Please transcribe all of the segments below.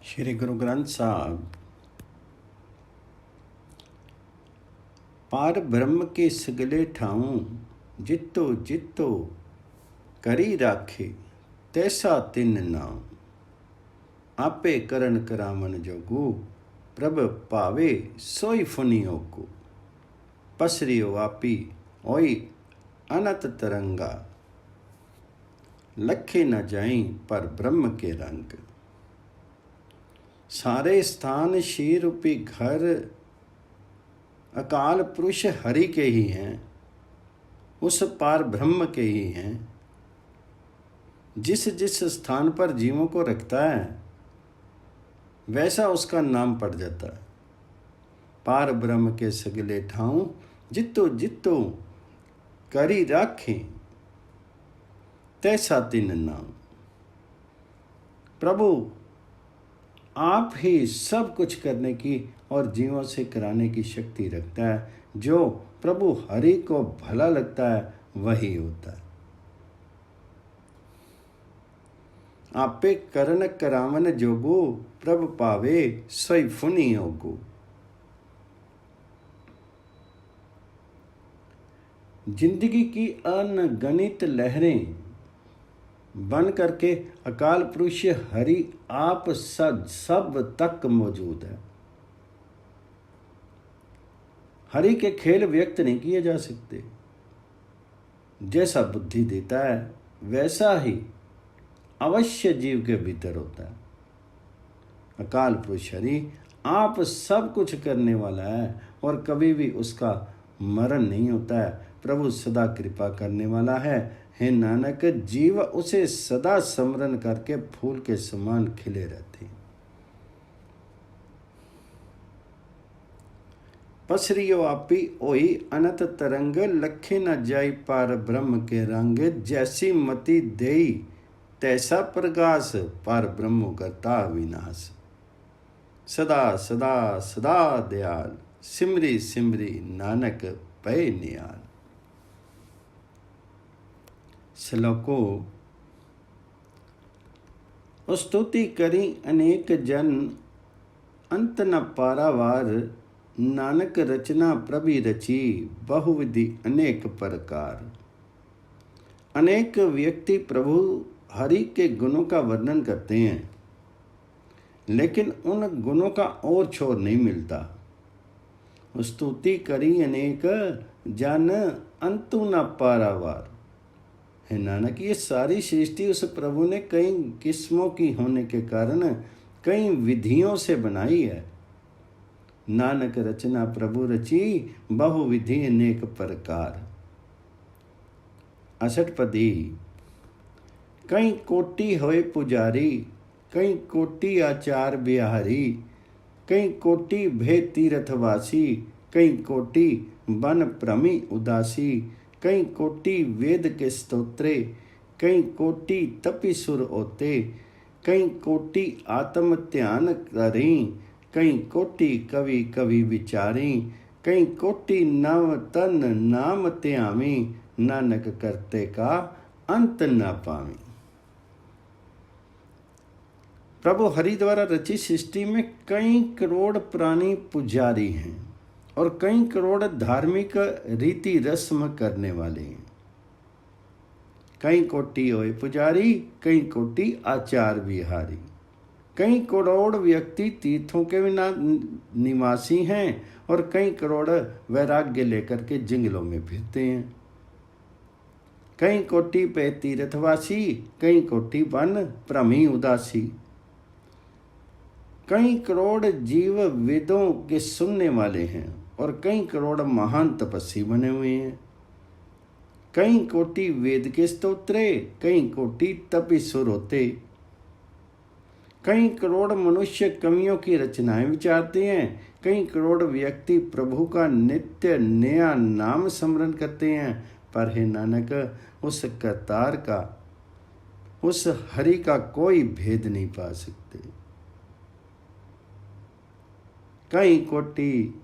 श्री गुरु ग्रंथ साहब पार ब्रह्म के सगले ठाऊं जितो जितो करी राखे तैसा तिन नाम आपे करन करावन जोगू प्रभ पावे सोई फुनियो को पसरियो आपी ओई अनत तरंगा लखे न जाई पर ब्रह्म के रंग सारे स्थान शीर रूपी घर अकाल पुरुष हरि के ही हैं, उस पार ब्रह्म के ही हैं। जिस जिस स्थान पर जीवों को रखता है वैसा उसका नाम पड़ जाता है। पार ब्रह्म के सगले ठाऊं जितो जितो करी राखें तैसा तिन नाम। प्रभु आप ही सब कुछ करने की और जीवों से कराने की शक्ति रखता है। जो प्रभु हरि को भला लगता है वही होता है। आपे करन करावन जोगो प्रभ पावे सोई फुनि होगो। जिंदगी की अनगणित लहरें बन करके अकाल पुरुष हरि आप सब तक मौजूद है। हरि के खेल व्यक्त नहीं किए जा सकते। जैसा बुद्धि देता है वैसा ही अवश्य जीव के भीतर होता है। अकाल पुरुष हरि आप सब कुछ करने वाला है और कभी भी उसका मरण नहीं होता है। प्रभु सदा कृपा करने वाला है। हे नानक, जीव उसे सदा स्मरण करके फूल के समान खिले रहते हैं। पसरियो आपी ओई अनंत तरंग लखे न जाई पार ब्रह्म के रंग। जैसी मति देई तैसा प्रकाश पार ब्रह्म करता विनाश। सदा सदा सदा दयाल सिमरी सिमरी नानक पै नियाल। श्लोको स्तुति करी अनेक जन अंत न पारावार। नानक रचना प्रभि रची बहुविधि अनेक प्रकार। अनेक व्यक्ति प्रभु हरि के गुणों का वर्णन करते हैं लेकिन उन गुणों का और छोर नहीं मिलता। स्तुति करी अनेक जन अंतु न पारावार। है नानक, ये सारी सृष्टि उस प्रभु ने कई किस्मों की होने के कारण कई विधियों से बनाई है। नानक रचना प्रभु रची बहुविधि अनेक प्रकार। अष्टपदी कई कोटि होए पुजारी कई कोटि आचार बिहारी। कई कोटि भेद तीर्थवासी कई कोटि बन भ्रमी उदासी। कई कोटि वेद के स्तोत्रे कई कोटि तपि सुर ओते। कई कोटि आत्म ध्यान करें कई कोटि कवि कवि विचारें। कई कोटि नव तन नाम त्यामी। नानक करते का अंत न पावे। प्रभु हरि द्वारा रची सृष्टि में कई करोड़ प्राणी पुजारी हैं और कई करोड़ धार्मिक रीति रस्म करने वाले हैं। कई कोटि होए पुजारी कई कोटि आचार विहारी। कई करोड़ व्यक्ति तीर्थों के निवासी हैं और कई करोड़ वैराग्य लेकर के जंगलों में फिरते हैं। कई कोटि पे तीर्थवासी कई कोटि बन भ्रमी उदासी। कई करोड़ जीव वेदों के सुनने वाले हैं और कई करोड़ महान तपस्वी बने हुए हैं। कई कोटि वेद के स्तोत्रे कई कोटि तपि सुर होते। कई करोड़ मनुष्य कवियों की रचनाएं विचारते हैं। कई करोड़ व्यक्ति प्रभु का नित्य नया नाम स्मरण करते हैं। पर हे नानक, उस करतार का उस हरि का कोई भेद नहीं पा सकते। कई कोटि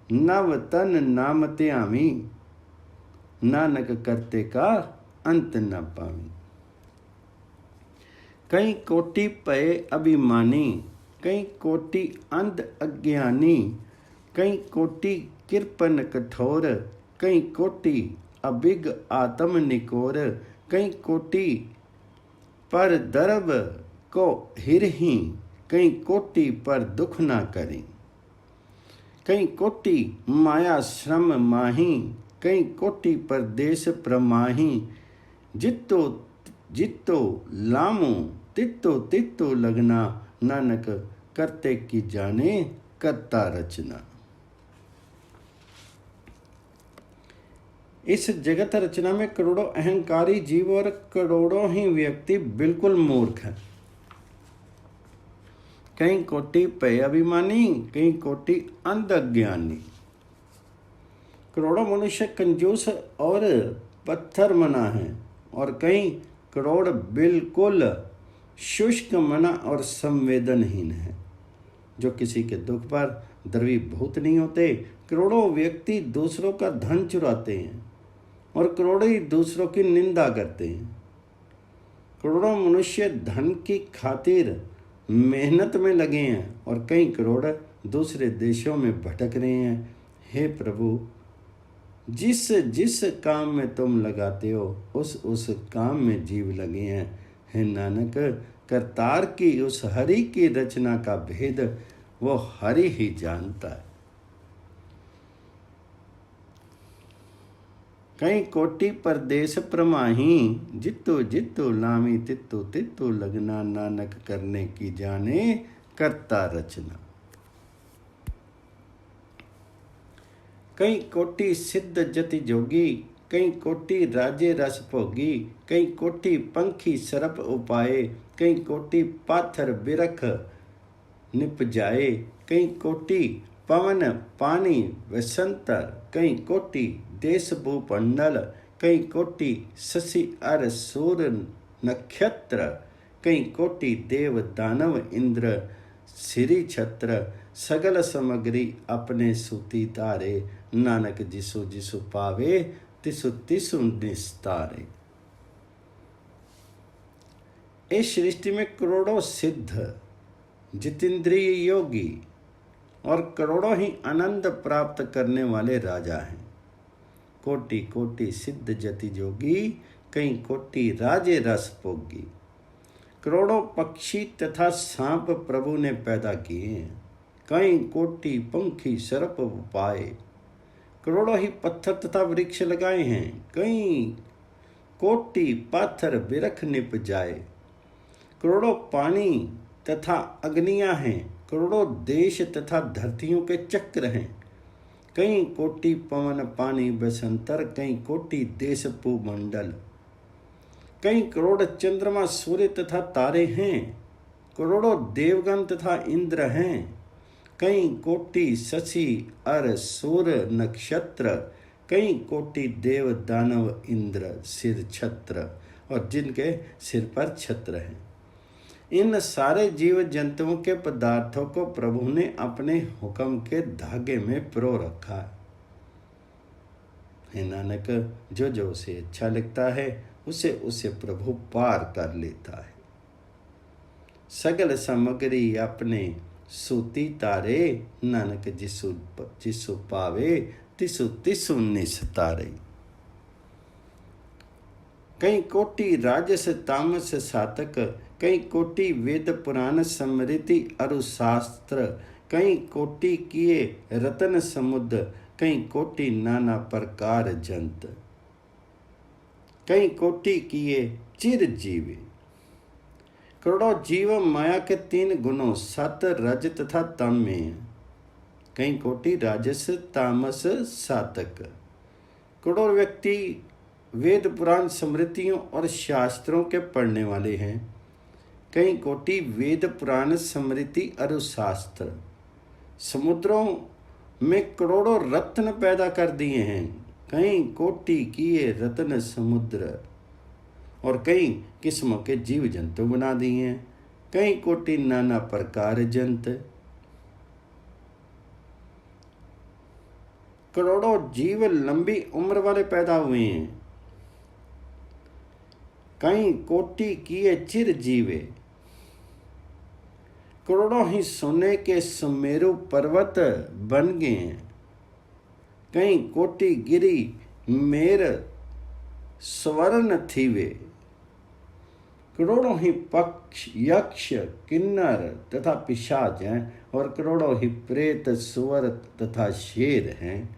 नव तन नाम त्यामी। नानक करते का अंत न पावी। कई कोटि पए अभिमानी, कई कोटि अंध अज्ञानी, कई कोटि कृपन कठोर, कई कोटि अभिग आत्म निकोर, कई कोटि पर दर्ब को हिरही, कई कोटि पर दुख ना करें, कई कोटि माया श्रम माही, कई कोटि परदेश प्रमाही, जितो जितो लामो तितो तितो लगना, नानक करते की जाने करता रचना। इस जगत रचना में करोड़ों अहंकारी जीव और करोड़ों ही व्यक्ति बिल्कुल मूर्ख हैं। कई कोटि पे अभिमानी, कई कोटि अंध अज्ञानी। करोड़ों मनुष्य कंजूस और पत्थर मना है और कई करोड़ बिल्कुल शुष्क मना और संवेदनहीन है, जो किसी के दुख पर द्रवीभूत नहीं होते। करोड़ों व्यक्ति दूसरों का धन चुराते हैं और करोड़ों ही दूसरों की निंदा करते हैं। करोड़ों मनुष्य धन की खातिर मेहनत में लगे हैं और कई करोड़ दूसरे देशों में भटक रहे हैं। हे प्रभु, जिस जिस काम में तुम लगाते हो उस काम में जीव लगे हैं। हे नानक, करतार की उस हरि की रचना का भेद वो हरि ही जानता है। कई कोटि परदेश प्रमाही, जितो जितो लामी तितो तितो लगना, नानक करने की जाने करता रचना। कई कोटि सिद्ध जति जोगी, कई कोटि राजे रस भोगी, कई कोटि पंखी सरप उपाए, कई कोटि पाथर बिरख निपजाए, कई कोटि पवन पानी वसंतर, कई कोटि देश भूपंडल, कई कोटि शशि अर सूर नक्षत्र, कई कोटि देव दानव इंद्र श्री छत्र, सगल सामग्री अपने सूती तारे, नानक जिसु जिसु पावे तिसु तिसु निस्तारे। इस सृष्टि में करोड़ों सिद्ध जितेंद्रिय योगी और करोड़ों ही आनंद प्राप्त करने वाले राजा हैं। कोटि कोटि सिद्ध जति जोगी, कई कोटि राजे रस भोगी। करोड़ों पक्षी तथा सांप प्रभु ने पैदा किए हैं, कई कोटि पंखी सर्प पाए। करोड़ों ही पत्थर तथा वृक्ष लगाए हैं, कई कोटि पाथर बिरख निप जाए। करोड़ों पानी तथा अग्नियां हैं, करोड़ों देश तथा धरतियों के चक्र हैं, कई कोटि पवन पानी बसंतर, कई कोटि देश भूमंडल। कई करोड़ चंद्रमा सूर्य तथा तारे हैं, करोड़ों देवगण तथा इंद्र हैं, कई कोटि शशि अर सूर नक्षत्र, कई कोटि देव दानव इंद्र सिर छत्र और जिनके सिर पर छत्र हैं। इन सारे जीव जंतुओं के पदार्थों को प्रभु ने अपने हुक्म के धागे में पिरो रखा है। हे नानक, जो जो उसे अच्छा लगता है उसे उसे प्रभु पार कर लेता है। सगल सामग्री अपने सूती तारे, नानक जिसु जिसु पावे तिसु तिसु निस्तारे। कई कोटि राजस तामस सातक, कई कोटि वेद पुराण स्मृति अरु शास्त्र, कई कोटि किए रतन समुद्र, कई कोटि नाना प्रकार जंत, कई कोटि किए चिर जीवे। करोड़ों जीव माया के 3 गुणों सत रज तथा तम में हैं, कई कोटि राजस तामस सातक। करोड़ों व्यक्ति वेद पुराण स्मृतियों और शास्त्रों के पढ़ने वाले हैं, कई कोटि वेद पुराण स्मृति और शास्त्र। समुद्रों में करोड़ों रत्न पैदा कर दिए हैं, कई कोटि किए रत्न समुद्र और कई किस्मों के जीव जंतु बना दिए हैं, कई कोटि नाना प्रकार जंत। करोड़ों जीव लंबी उम्र वाले पैदा हुए हैं, कई कोटि किए चिर जीवे करोड़ों ही सोने के सुमेरु पर्वत बन गए हैं। कई कोटि गिरी मेर स्वर्ण थी वे। करोड़ों ही पक्ष यक्ष किन्नर तथा पिशाच हैं, और करोड़ों ही प्रेत सुअर तथा शेर हैं।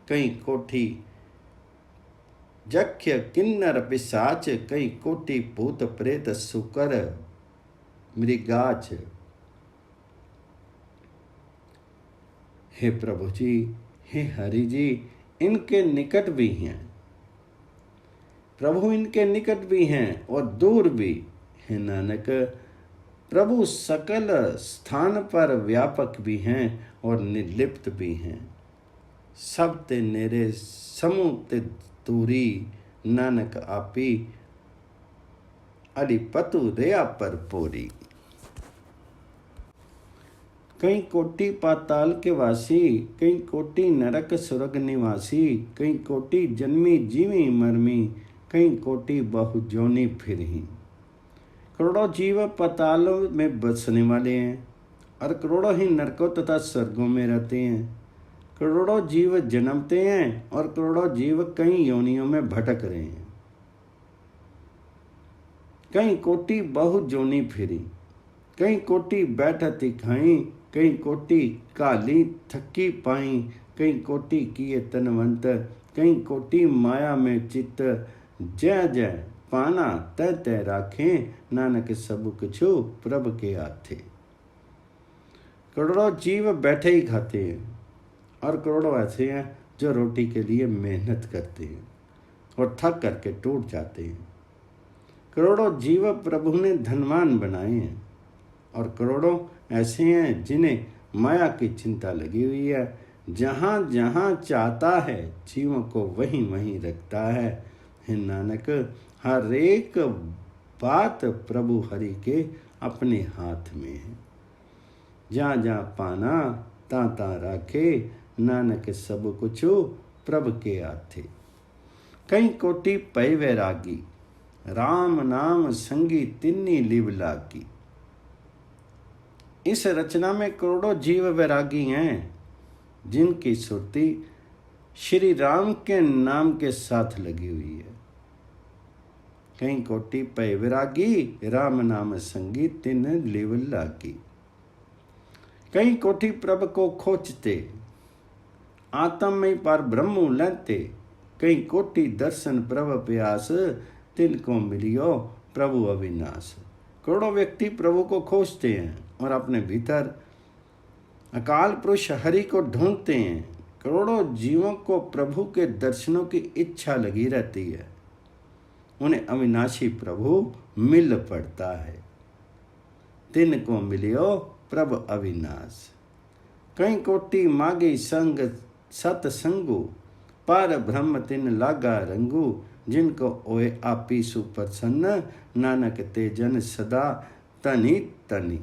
कई कोटि यक्ष किन्नर पिशाच, कई कोटि भूत प्रेत सुकर मृगाच। हे प्रभु जी, हे हरि जी, इनके निकट भी हैं प्रभु, इनके निकट भी हैं और दूर भी। हे नानक, प्रभु सकल स्थान पर व्यापक भी हैं और निर्लिप्त भी हैं। सब ते नेरे समूह ते दूरी, नानक आपी अडिपतु रेया पर पोरी। कई कोटि पाताल के वासी, कई कोटि नरक स्वर्ग निवासी, कई कोटि जन्मी जीवी मरमी, कई कोटि बहु जोनी फिरही। करोड़ों जीव पातालों में बसने वाले हैं और करोड़ों ही नरकों तथा स्वर्गों में रहते हैं। करोड़ों जीव जन्मते हैं और करोड़ों जीव कई योनियों में भटक रहे हैं। कई कोटि बहु जोनी फिरी, कई कोटि बैठती खाई, कई कोटि काली थकी पाई, कई कोटि किए तनवंत, कई कोटि माया में चित्त, जय जय पाना तय तय राखें, नानक सब कुछु प्रभ के आथे। करोड़ों जीव बैठे ही खाते हैं और करोड़ों ऐसे हैं जो रोटी के लिए मेहनत करते हैं और थक करके टूट जाते हैं। करोड़ों जीव प्रभु ने धनवान बनाए हैं और करोड़ों ऐसे हैं जिन्हें माया की चिंता लगी हुई है। जहाँ जहाँ चाहता है जीवों को वहीं वहीं रखता है। हे नानक, हर एक बात प्रभु हरि के अपने हाथ में है। जहाँ जहाँ पाना ता ता राखे, नानक सब कुछ प्रभु के आथे। कई कोटि पै वैरागी, राम नाम संगी तिन्नी लिव लागी। इस रचना में करोड़ों जीव वैरागी हैं जिनकी सुरती श्री राम के नाम के साथ लगी हुई है। कई कोटि पै वैरागी, राम नाम संगी तिन लिव लागी। कई कोटि प्रभु को खोजते, आत्ममय पर ब्रह्म लेते, कई कोटि दर्शन प्रभु प्यास, तिनको मिलियो प्रभु अविनाश। करोड़ों व्यक्ति प्रभु को खोजते हैं और अपने भीतर अकाल पुरुष हरि को ढूंढते हैं। करोड़ों जीवों को प्रभु के दर्शनों की इच्छा लगी रहती है। उन्हें अविनाशी प्रभु मिल पड़ता है। तिनको मिलियो प्रभु अविनाश। कई कोटि मागे संग सतसंगु, पर ब्रह्म तिन लागा रंगु, जिनको ओए आपी सुप्रसन्न, नानक ते जन सदा तनि तनि।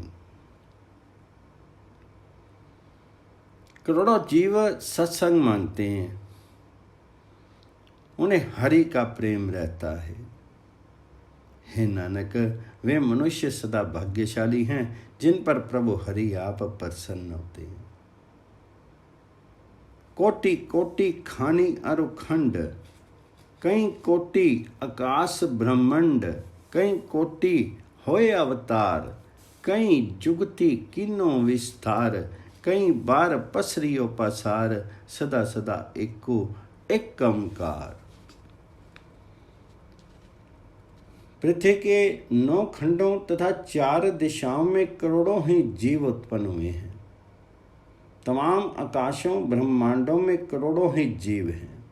करोड़ों जीव सत्संग मांगते हैं, उन्हें हरि का प्रेम रहता है। हे नानक, वे मनुष्य सदा भाग्यशाली हैं जिन पर प्रभु हरि आप प्रसन्न होते हैं। कोटि कोटि खानी अरुखंड, कई कोटि आकाश ब्रह्मंड, कई कोटि होए अवतार, कई जुगति किनो विस्तार, कई बार पसरियो पसार, सदा सदा एको एकमकार। पृथ्वी के 9 खंडों तथा 4 दिशाओं में करोड़ों ही जीव उत्पन्न हुए हैं। तमाम आकाशों ब्रह्मांडों में करोड़ों ही जीव हैं।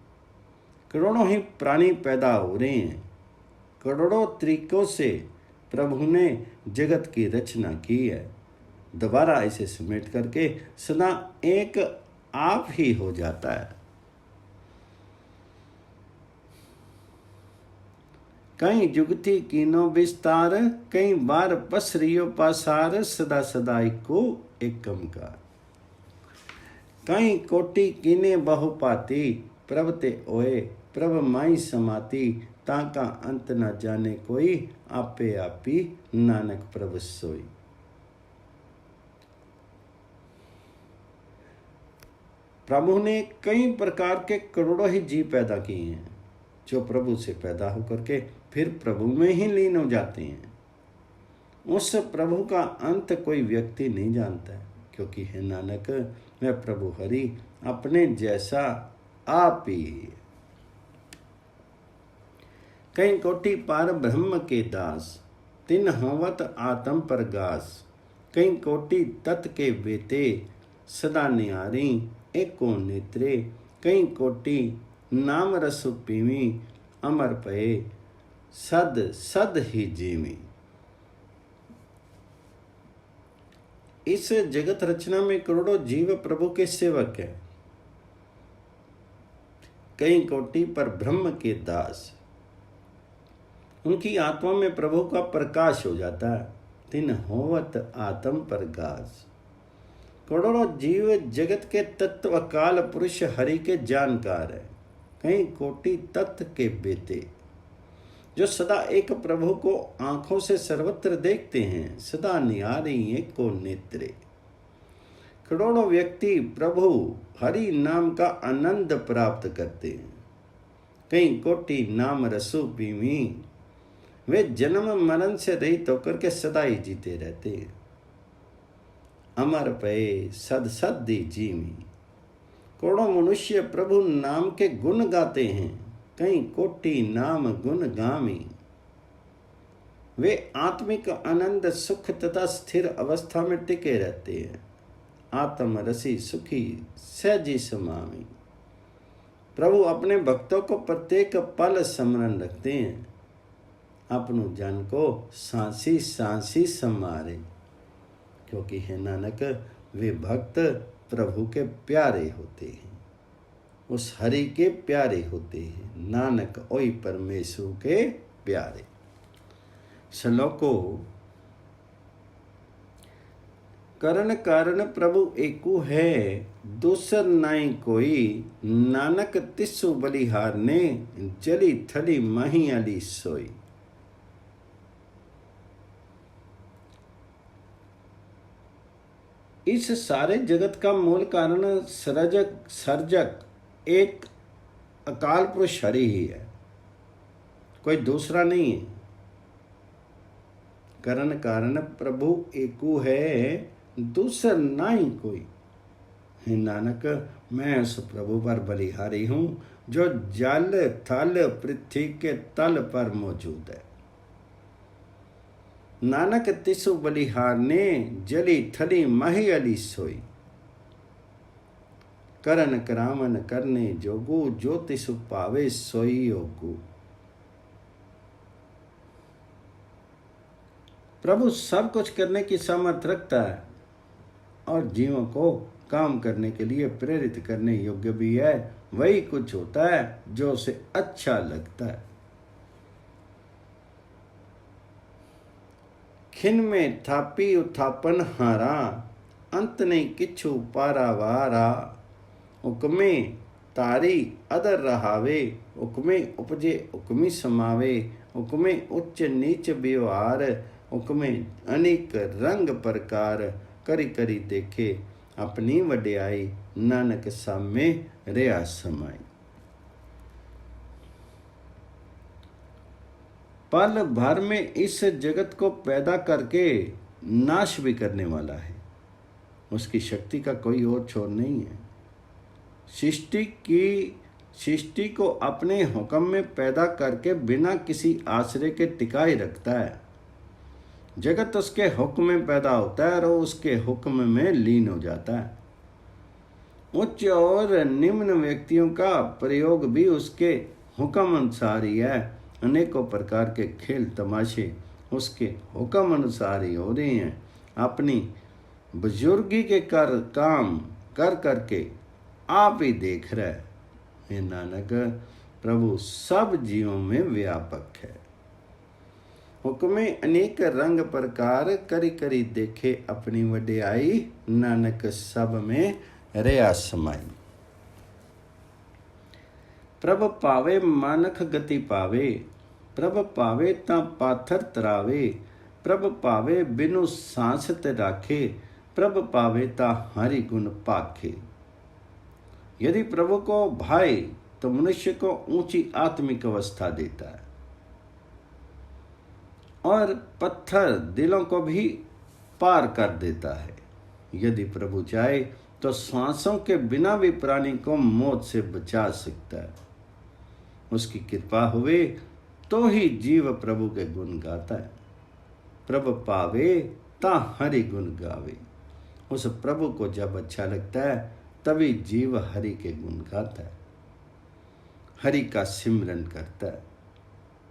करोड़ों ही प्राणी पैदा हो रहे हैं। करोड़ों तरीकों से प्रभु ने जगत की रचना की है। दोबारा इसे समेट करके सदा एक आप ही हो जाता है। कई जुगति कीनो विस्तार, कई बार पसरियो पासार, सदा सदा को एकमकार। कई कोटि कीने बहुपाती, प्रभ ते ओए प्रभ माई समाती, ताका अंत न जाने कोई, आपे आपी नानक प्रभ सोई। प्रभु ने कई प्रकार के करोड़ों ही जीव पैदा किए हैं जो प्रभु से पैदा होकर के फिर प्रभु में ही लीन हो जाते हैं। उस प्रभु का अंत कोई व्यक्ति नहीं जानता है, क्योंकि हे नानक वह प्रभु हरि अपने जैसा आप ही है। कई कोटि पार ब्रह्म के दास, तिन होवत आत्म प्रगास। कई कोटि तत् के बेते, सदा निहारी एको नेत्रे। कई कोटि नाम रस पीवी, अमर पए सद सद ही जीवी। इस जगत रचना में करोड़ों जीव प्रभु के सेवक हैं। कई कोटि पर ब्रह्म के दास, उनकी आत्मा में प्रभु का प्रकाश हो जाता है। तिन होवत आत्म प्रकाश। करोड़ों जीव जगत के तत्व काल पुरुष हरि के जानकार है। कई कोटि तत्व के बेटे, जो सदा एक प्रभु को आंखों से सर्वत्र देखते हैं, सदा निहारी एको नेत्रे। करोड़ों व्यक्ति प्रभु हरि नाम का आनंद प्राप्त करते हैं। कई कोटि नाम रसु पीवी, वे जन्म मरण से रहित होकर के सदा ही जीते रहते हैं। अमर पए सद सद जीवी। करोड़ों मनुष्य प्रभु नाम के गुण गाते हैं। कई कोटि नाम गुण गामी, वे आत्मिक आनंद सुख तथा स्थिर अवस्था में टिके रहते हैं। आत्म रसी सुखी सहजी समामी। प्रभु अपने भक्तों को प्रत्येक पल स्मरण रखते हैं। अपनु जन को सांसी सांसी समारे, क्योंकि हे नानक वे भक्त प्रभु के प्यारे होते हैं, उस हरि के प्यारे होते हैं। नानक ओई परमेश्वर के प्यारे। श्लोको करण कारण प्रभु एकु है, दूसर नाई कोई। नानक तिस्सु बलिहार ने, जली थली मही अली सोई। इस सारे जगत का मूल कारण सर्जक एक अकाल पुरुष हरि ही है, कोई दूसरा नहीं है। करण कारण प्रभु एकु है, दूसर नहीं कोई। हे नानक मैं उस प्रभु पर बलिहारी हूं जो जल थल पृथ्वी के तल पर मौजूद है। नानक तिसु बलिहार ने, जली थली मही अली सोई। करन करामन करने जोगु, जो तिसु पावे सोई योगु। प्रभु सब कुछ करने की सामर्थ्य रखता है और जीवों को काम करने के लिए प्रेरित करने योग्य भी है। वही कुछ होता है जो उसे अच्छा लगता है। खिन में थापी उथापन हारा, अंत नहीं किछु पारावारा। उकमे तारी अदर रहावे, उकमे उपजे उकमी समावे। उकमे उच्च नीच व्यवहार, उकमे अनेक रंग प्रकार। करी करी देखे अपनी वड्याई, नानक सामे रिया समाई। पल भर में इस जगत को पैदा करके नाश भी करने वाला है। उसकी शक्ति का कोई और छोर नहीं है। सृष्टि को अपने हुक्म में पैदा करके बिना किसी आश्रय के टिकाए रखता है। जगत उसके हुक्म में पैदा होता है और उसके हुक्म में लीन हो जाता है। उच्च और निम्न व्यक्तियों का प्रयोग भी उसके हुक्म अनुसार ही है। अनेकों प्रकार के खेल तमाशे उसके हुक्म अनुसार ही हो रहे हैं। अपनी बुजुर्गी के काम कर करके आप ही देख रहा है। हे नानक प्रभु सब जीवों में व्यापक है। हुक्मे अनेक रंग प्रकार, करी करी देखे अपनी वड्याई। नानक सब में रिया समाई। प्रभ पावे मानख गति पावे, प्रभ पावे ता पाथर तरावे। प्रभ पावे बिनु सांस ते राखे, प्रभ पावे ता हरि गुण पाखे। यदि प्रभु को भाए तो मनुष्य को ऊंची आत्मिक अवस्था देता है और पत्थर दिलों को भी पार कर देता है। यदि प्रभु चाहे तो श्वासों के बिना भी प्राणी को मौत से बचा सकता है। उसकी कृपा हुए तो ही जीव प्रभु के गुण गाता है। प्रभु पावे ता हरि गुण गावे। उस प्रभु को जब अच्छा लगता है तभी जीव हरि के गुण गाता है, हरि का सिमरन करता है।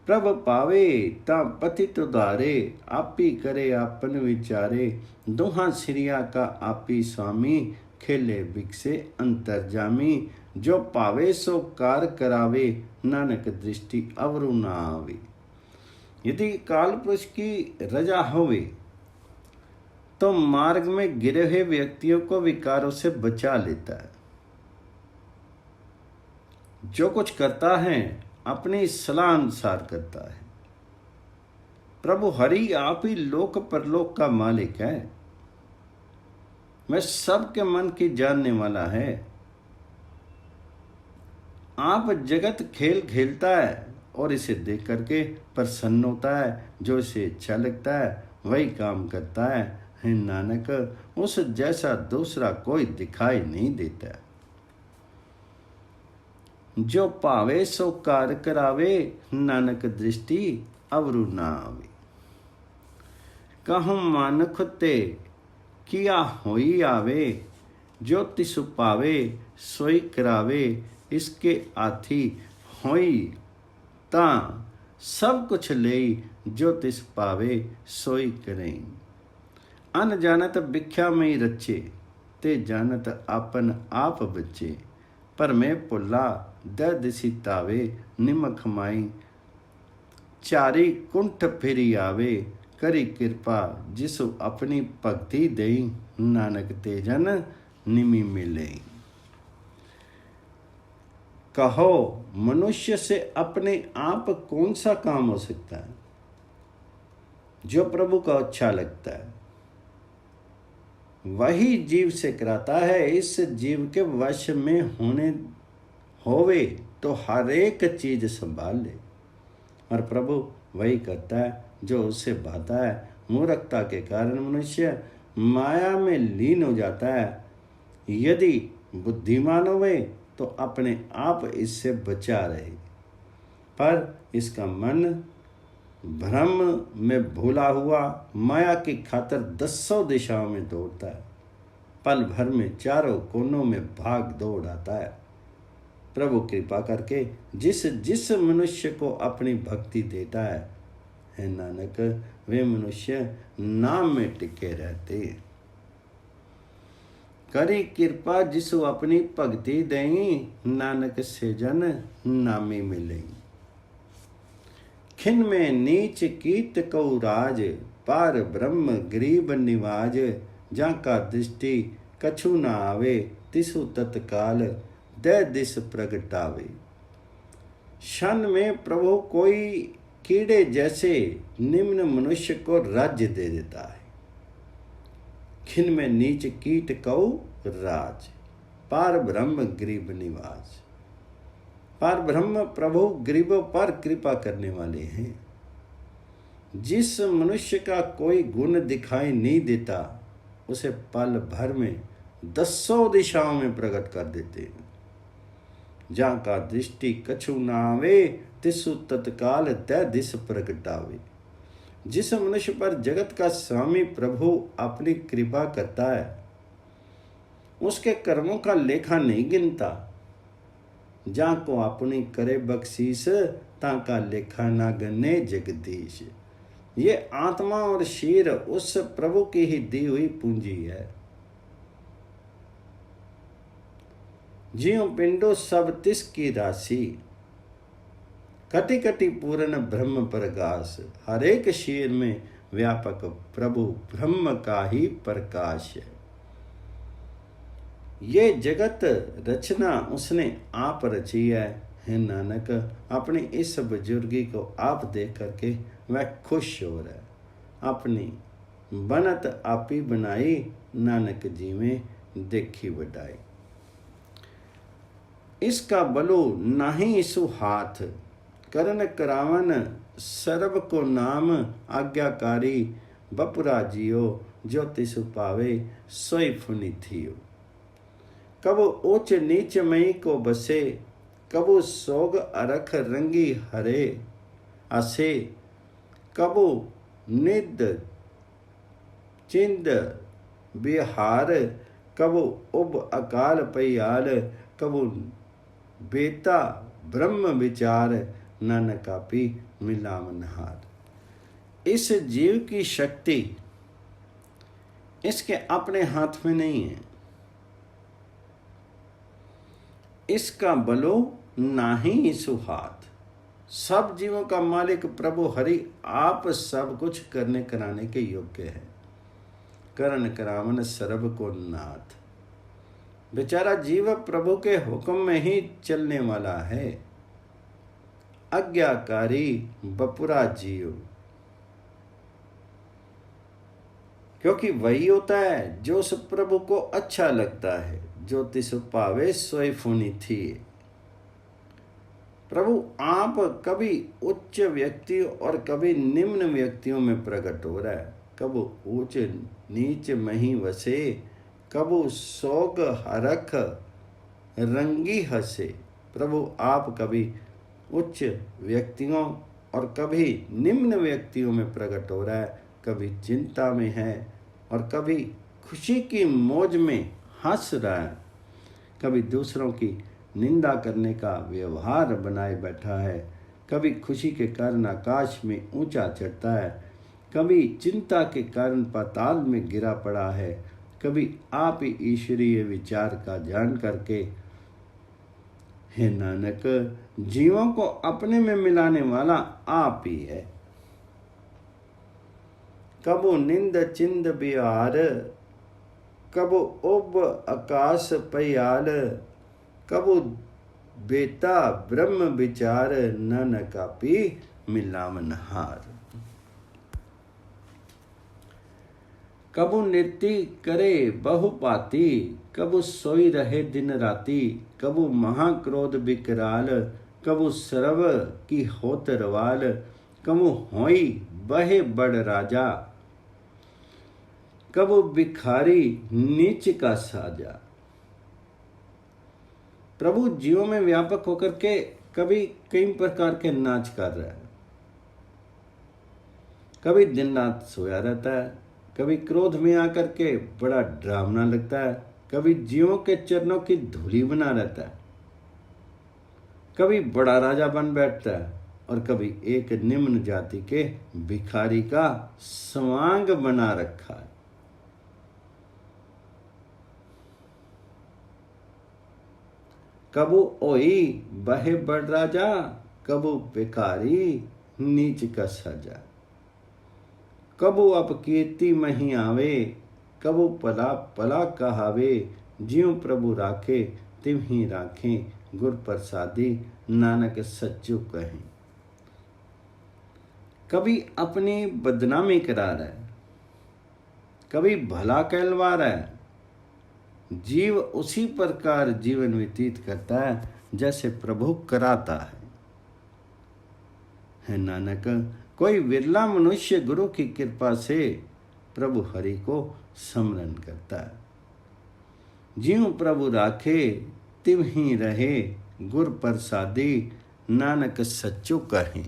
प्रभु पावे ता पतित उदारे, आपी करे आपन विचारे। दोहा सिरिया का आपी स्वामी, खेले बिकसे अंतर्जामी। जो पावे सो कार करावे, नानक दृष्टि अवरु ना आवे। यदि काल पुरुष की रजा होवे तो मार्ग में गिरे हुए व्यक्तियों को विकारों से बचा लेता है। जो कुछ करता है अपनी सलाह अनुसार करता है। प्रभु हरि आप ही लोक परलोक का मालिक है। वह सबके मन की जानने वाला है। आप जगत खेल खेलता है और इसे देख करके प्रसन्न होता है। जो इसे अच्छा लगता है वही काम करता है। हे नानक, उस जैसा दूसरा कोई दिखाई नहीं देता। जो पावे सो कार करावे, नानक दृष्टि अवरु ना आवे। कहूँ मानुख ते किया होई आवे, जो तिसु पावे सोई करावे। इसके आथी होई ता सब कुछ लेई, जो तिस पावे सोई करें। अन जानत भिख्या में रचे, ते जानत आपन आप बचे। पर मैं पुल्ला द दिसी तावे, निमक माई चारी कुंठ फिरी आवे। करी कृपा जिसु अपनी भक्ति देई, नानक तेजन निमि मिले। कहो मनुष्य से अपने आप कौन सा काम हो सकता है? जो प्रभु को अच्छा लगता है वही जीव से कराता है। इस जीव के वश में होवे तो हर एक चीज संभाल ले। और प्रभु वही करता है जो उससे भाता है। मूर्खता के कारण मनुष्य माया में लीन हो जाता है। यदि बुद्धिमान होवे तो अपने आप इससे बचा रहे, पर इसका मन भ्रम में भूला हुआ माया की खातर 10 दिशाओं में दौड़ता है। पल भर में चारों कोनों में भाग दौड़ आता है। प्रभु कृपा करके जिस जिस मनुष्य को अपनी भक्ति देता है, हे नानक, वे मनुष्य नाम में टिके रहते। करी कृपा जिसु अपनी भक्ति देई, नानक से जन नामी मिले। खिन में नीच कीत कऊ राज, पार ब्रह्म गरीब निवाज। जाका दृष्टि कछु न आवे, तिसु तत्काल दे दिस प्रगटावे। क्षण में प्रभु कोई कीड़े जैसे निम्न मनुष्य को राज्य दे देता है। खिन में नीच कीट कऊ राज, पार ब्रह्म गरीब निवाज। पार ब्रह्म प्रभु गरीबों पर कृपा करने वाले हैं। जिस मनुष्य का कोई गुण दिखाई नहीं देता उसे पल भर में 10 दिशाओं में प्रकट कर देते हैं। जहाँ का दृष्टि कछु न आवे, तिसु तत्काल तय दिस प्रगटावे। जिस मनुष्य पर जगत का स्वामी प्रभु अपनी कृपा करता है उसके कर्मों का लेखा नहीं गिनता। जा को अपनी करे बख्शीस, ताका लेखा ना गने जगदीश। ये आत्मा और शीर उस प्रभु की ही दी हुई पूंजी है। ज्यों पिंडो सब तिस की राशि, कटि कटि पूर्ण ब्रह्म प्रकाश। हर एक शीर में व्यापक प्रभु ब्रह्म का ही प्रकाश है। ये जगत रचना उसने आप रची है। हे नानक, अपनी इस बुजुर्गी को आप देख करके वह खुश हो रहा है। अपनी बनत आपी बनाई, नानक जी में देखी बढ़ाई। इसका बलो नाही सु हाथ, करन करावन सर्व को नाम, आज्ञाकारी बपुरा जियो, जो तिसु पावे सोई फुनि थियो। कबो ऊंच नीच मई को बसे, कबो सोग अरख रंगी हरे असे, कबो निद चिंद बिहार, कबो उब अकाल पयाल, कबो बेता ब्रह्म विचार, नानकापी मिलावनहार। इस जीव की शक्ति इसके अपने हाथ में नहीं है। इसका बलो नाही सु हाथ। सब जीवों का मालिक प्रभु हरि आप सब कुछ करने कराने के योग्य है। करण करावन सर्व को नाथ। बेचारा जीव प्रभु के हुक्म में ही चलने वाला है। आज्ञाकारी बपुरा जीव, क्योंकि वही होता है जो उस प्रभु को अच्छा लगता है। जो तिस पावे सोई फुनि थी। प्रभु आप कभी उच्च व्यक्ति और कभी निम्न व्यक्तियों में प्रकट हो रहा है। कबो ऊंच नीच मही वसे, कबो सोग हरख रंगी हसे। प्रभु आप कभी उच्च व्यक्तियों और कभी निम्न व्यक्तियों में प्रकट हो रहा है। कभी चिंता में है और कभी खुशी की मौज में हंस रहा है। कभी दूसरों की निंदा करने का व्यवहार बनाए बैठा है। कभी खुशी के कारण आकाश में ऊंचा चढ़ता है, कभी चिंता के कारण पाताल में गिरा पड़ा है। कभी आप ही ईश्वरीय विचार का जान करके, हे नानक, जीवों को अपने में मिलाने वाला आप ही है। कबो निंद चिंद बिहार, कबो उब आकाश पयाल, कबो बेता ब्रह्म विचार, नानकापी मिलावनहार। कबो नृत्य करे बहुपाती, कबो सोई रहे दिन राती। कबो महाक्रोध विकराल, कबो सरव की होत रवाल। कबो होई बहे बड़ राजा, कबो भिखारी नीच का साजा। प्रभु जीवों में व्यापक होकर के कभी कई प्रकार के नाच कर रहा है। कभी दिन रात सोया रहता है, कभी क्रोध में आकर के बड़ा डरावना लगता है, कभी जीवों के चरणों की धूली बना रहता है, कभी बड़ा राजा बन बैठता है और कभी एक निम्न जाति के भिखारी का स्वांग बना रखा है। कबो ओई बहे बड़ राजा, कबो भिखारी नीच का सजा। कबो अप कीर्ति मही आवे, कबो पला पला कहावे। ज्यों प्रभु राखे तिम ही राखें, गुर प्रसादी नानक सच्चू कहें। कभी अपनी बदनामी करा रहा है, कभी भला कहलवा रहा है। जीव उसी प्रकार जीवन व्यतीत करता है जैसे प्रभु कराता है नानक, कोई विरला मनुष्य गुरु की कृपा से प्रभु हरि को स्मरण करता है। ज्यों प्रभु राखे तिम ही रहे, गुर प्रसादी नानक सच्चू कहें।